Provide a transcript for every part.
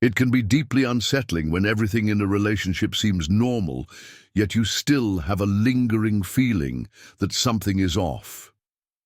It can be deeply unsettling when everything in a relationship seems normal, yet you still have a lingering feeling that something is off.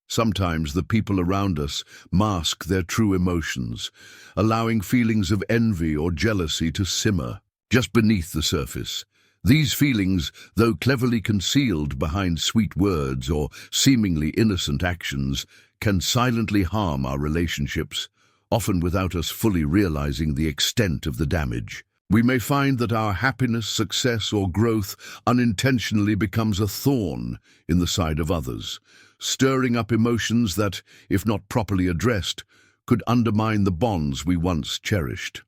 Sometimes the people around us mask their true emotions, allowing feelings of envy or jealousy to simmer just beneath the surface. These feelings, though cleverly concealed behind sweet words or seemingly innocent actions, can silently harm our relationships, often without us fully realizing the extent of the damage. We may find that our happiness, success, or growth unintentionally becomes a thorn in the side of others, stirring up emotions that, if not properly addressed, could undermine the bonds we once cherished.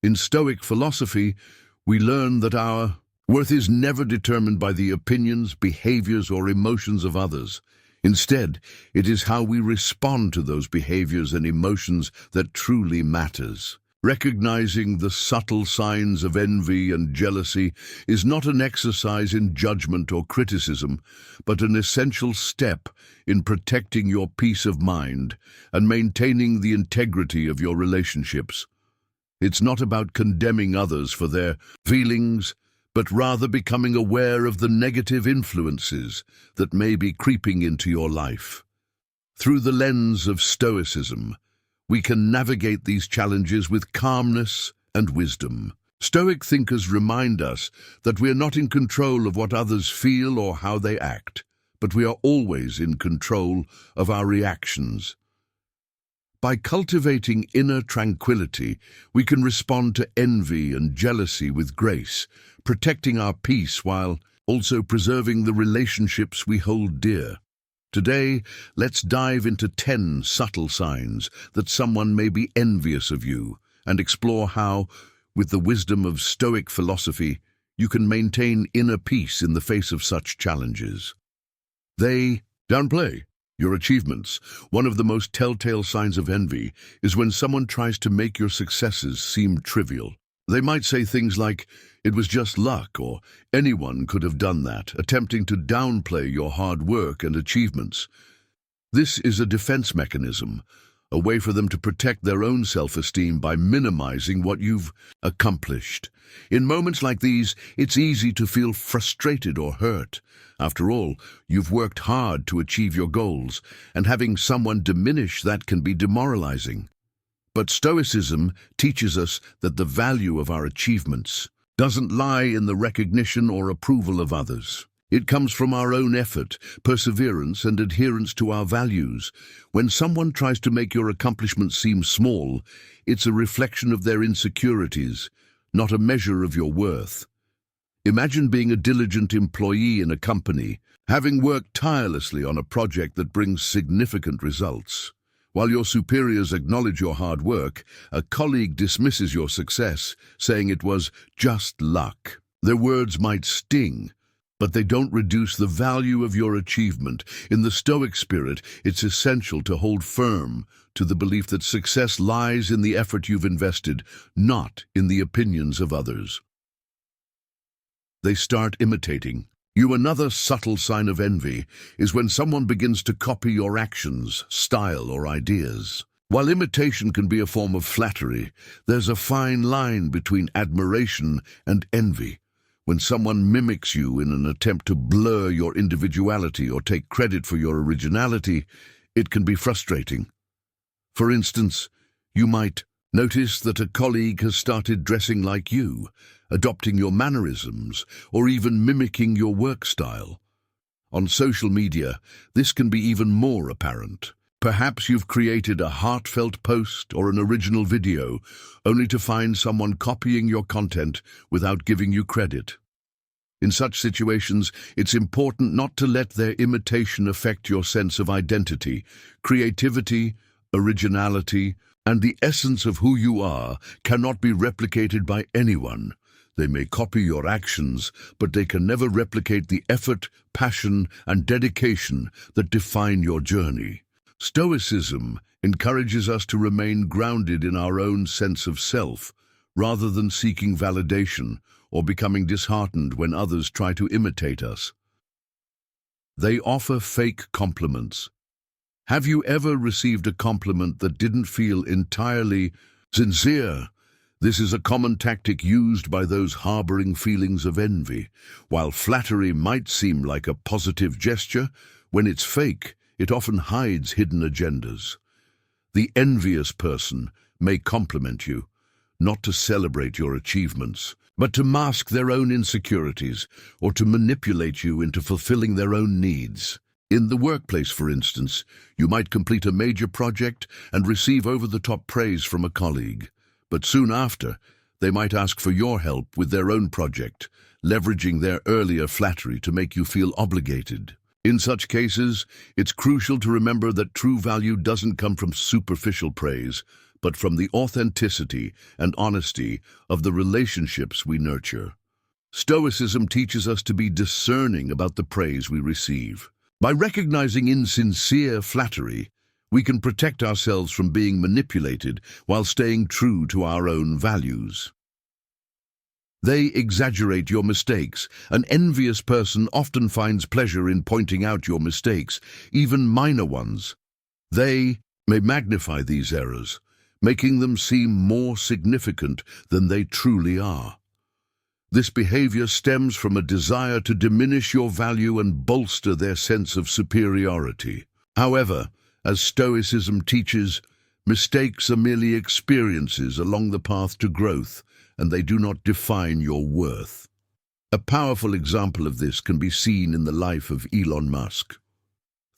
In Stoic philosophy, we learn that our worth is never determined by the opinions, behaviors, or emotions of others. Instead, it is how we respond to those behaviors and emotions that truly matters. Recognizing the subtle signs of envy and jealousy is not an exercise in judgment or criticism, but an essential step in protecting your peace of mind and maintaining the integrity of your relationships. It's not about condemning others for their feelings, but rather becoming aware of the negative influences that may be creeping into your life. Through the lens of Stoicism, we can navigate these challenges with calmness and wisdom. Stoic thinkers remind us that we are not in control of what others feel or how they act, but we are always in control of our reactions. By cultivating inner tranquility, we can respond to envy and jealousy with grace, protecting our peace while also preserving the relationships we hold dear. Today, let's dive into 10 subtle signs that someone may be envious of you and explore how, with the wisdom of Stoic philosophy, you can maintain inner peace in the face of such challenges. They downplay your achievements. One of the most telltale signs of envy is when someone tries to make your successes seem trivial. They might say things like, "It was just luck," or "Anyone could have done that," attempting to downplay your hard work and achievements. This is a defense mechanism, a way for them to protect their own self-esteem by minimizing what you've accomplished. In moments like these, it's easy to feel frustrated or hurt. After all, you've worked hard to achieve your goals, and having someone diminish that can be demoralizing. But Stoicism teaches us that the value of our achievements doesn't lie in the recognition or approval of others. It comes from our own effort, perseverance, and adherence to our values. When someone tries to make your accomplishments seem small, it's a reflection of their insecurities, not a measure of your worth. Imagine being a diligent employee in a company, having worked tirelessly on a project that brings significant results. While your superiors acknowledge your hard work, a colleague dismisses your success, saying it was just luck. Their words might sting, but they don't reduce the value of your achievement. In the Stoic spirit, it's essential to hold firm to the belief that success lies in the effort you've invested, not in the opinions of others. They start imitating you. Another subtle sign of envy is when someone begins to copy your actions, style, or ideas. While imitation can be a form of flattery, there's a fine line between admiration and envy. When someone mimics you in an attempt to blur your individuality or take credit for your originality, it can be frustrating. For instance, you might notice that a colleague has started dressing like you, adopting your mannerisms, or even mimicking your work style. On social media, this can be even more apparent. Perhaps you've created a heartfelt post or an original video, only to find someone copying your content without giving you credit. In such situations, it's important not to let their imitation affect your sense of identity. Creativity, originality, and the essence of who you are cannot be replicated by anyone. They may copy your actions, but they can never replicate the effort, passion, and dedication that define your journey. Stoicism encourages us to remain grounded in our own sense of self, rather than seeking validation or becoming disheartened when others try to imitate us. They offer fake compliments. Have you ever received a compliment that didn't feel entirely sincere? This is a common tactic used by those harboring feelings of envy. While flattery might seem like a positive gesture, when it's fake, it often hides hidden agendas. The envious person may compliment you, not to celebrate your achievements, but to mask their own insecurities or to manipulate you into fulfilling their own needs. In the workplace, for instance, you might complete a major project and receive over-the-top praise from a colleague. But soon after, they might ask for your help with their own project, leveraging their earlier flattery to make you feel obligated. In such cases, it's crucial to remember that true value doesn't come from superficial praise, but from the authenticity and honesty of the relationships we nurture. Stoicism teaches us to be discerning about the praise we receive. By recognizing insincere flattery, we can protect ourselves from being manipulated while staying true to our own values. They exaggerate your mistakes. An envious person often finds pleasure in pointing out your mistakes, even minor ones. They may magnify these errors, making them seem more significant than they truly are. This behavior stems from a desire to diminish your value and bolster their sense of superiority. However, as Stoicism teaches, mistakes are merely experiences along the path to growth, and they do not define your worth. A powerful example of this can be seen in the life of Elon Musk.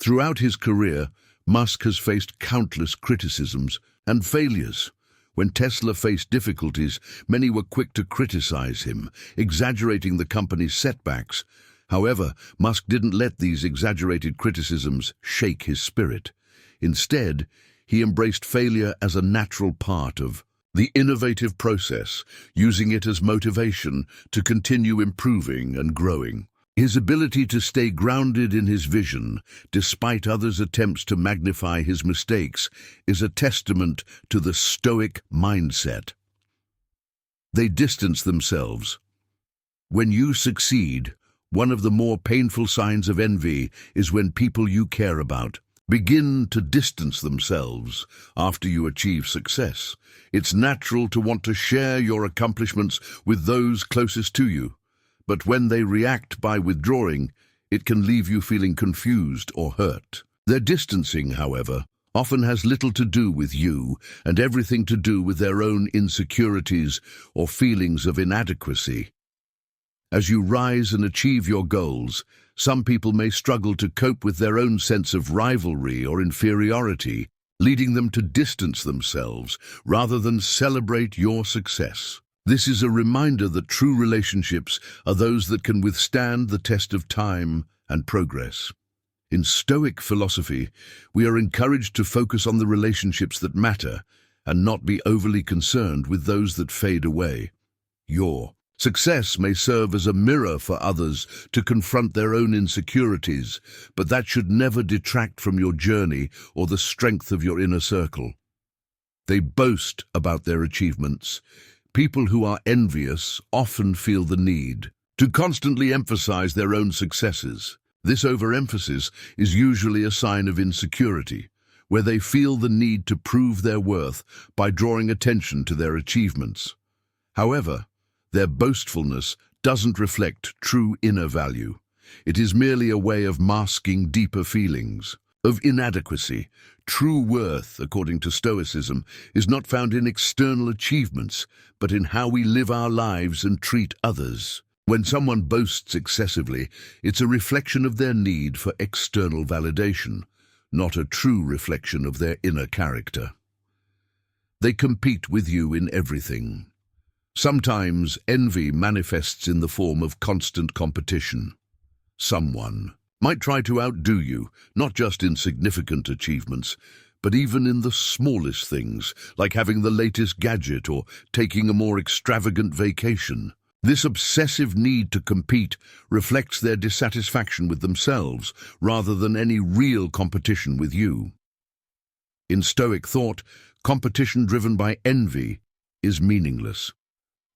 Throughout his career, Musk has faced countless criticisms and failures. When Tesla faced difficulties, many were quick to criticize him, exaggerating the company's setbacks. However, Musk didn't let these exaggerated criticisms shake his spirit. Instead, he embraced failure as a natural part of the innovative process, using it as motivation to continue improving and growing. His ability to stay grounded in his vision, despite others' attempts to magnify his mistakes, is a testament to the stoic mindset. They distance themselves. When you succeed, one of the more painful signs of envy is when people you care about begin to distance themselves after you achieve success. It's natural to want to share your accomplishments with those closest to you, but when they react by withdrawing, it can leave you feeling confused or hurt. Their distancing, however, often has little to do with you and everything to do with their own insecurities or feelings of inadequacy. As you rise and achieve your goals, some people may struggle to cope with their own sense of rivalry or inferiority, leading them to distance themselves rather than celebrate your success. This is a reminder that true relationships are those that can withstand the test of time and progress. In Stoic philosophy, we are encouraged to focus on the relationships that matter and not be overly concerned with those that fade away. Your success may serve as a mirror for others to confront their own insecurities, but that should never detract from your journey or the strength of your inner circle. They boast about their achievements. People who are envious often feel the need to constantly emphasize their own successes. This overemphasis is usually a sign of insecurity, where they feel the need to prove their worth by drawing attention to their achievements. However, their boastfulness doesn't reflect true inner value. It is merely a way of masking deeper feelings of inadequacy. True worth, according to Stoicism, is not found in external achievements, but in how we live our lives and treat others. When someone boasts excessively, it's a reflection of their need for external validation, not a true reflection of their inner character. They compete with you in everything. Sometimes envy manifests in the form of constant competition. Someone might try to outdo you, not just in significant achievements, but even in the smallest things, like having the latest gadget or taking a more extravagant vacation. This obsessive need to compete reflects their dissatisfaction with themselves rather than any real competition with you. In Stoic thought, competition driven by envy is meaningless.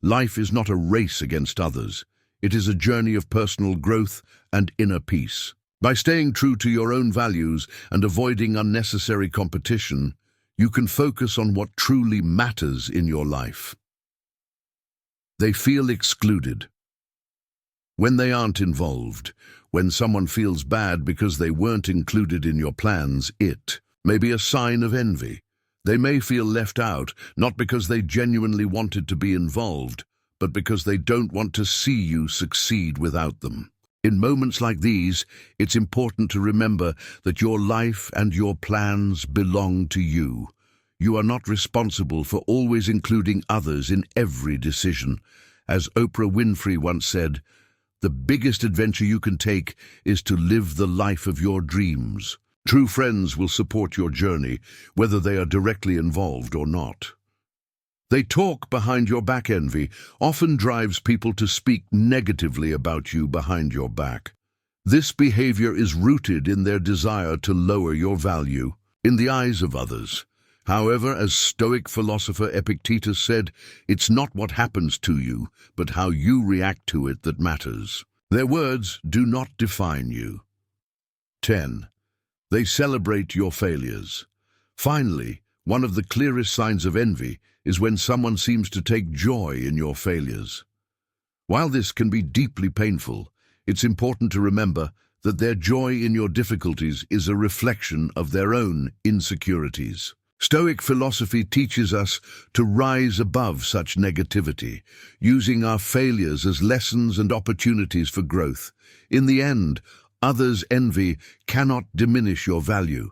Life is not a race against others. It is a journey of personal growth and inner peace. By staying true to your own values and avoiding unnecessary competition, you can focus on what truly matters in your life. They feel excluded. When they aren't involved, when someone feels bad because they weren't included in your plans, it may be a sign of envy. They may feel left out, not because they genuinely wanted to be involved, but because they don't want to see you succeed without them. In moments like these, it's important to remember that your life and your plans belong to you. You are not responsible for always including others in every decision. As Oprah Winfrey once said, "The biggest adventure you can take is to live the life of your dreams." True friends will support your journey, whether they are directly involved or not. They talk behind your back. Envy often drives people to speak negatively about you behind your back. This behavior is rooted in their desire to lower your value in the eyes of others. However, as Stoic philosopher Epictetus said, it's not what happens to you, but how you react to it that matters. Their words do not define you. 10. They celebrate your failures. Finally, one of the clearest signs of envy is when someone seems to take joy in your failures. While this can be deeply painful, it's important to remember that their joy in your difficulties is a reflection of their own insecurities. Stoic philosophy teaches us to rise above such negativity, using our failures as lessons and opportunities for growth. In the end, others' envy cannot diminish your value.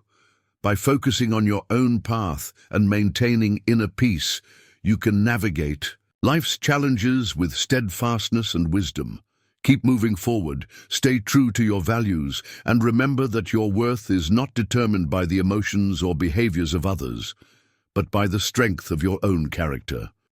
By focusing on your own path and maintaining inner peace, you can navigate life's challenges with steadfastness and wisdom. Keep moving forward, stay true to your values, and remember that your worth is not determined by the emotions or behaviors of others, but by the strength of your own character.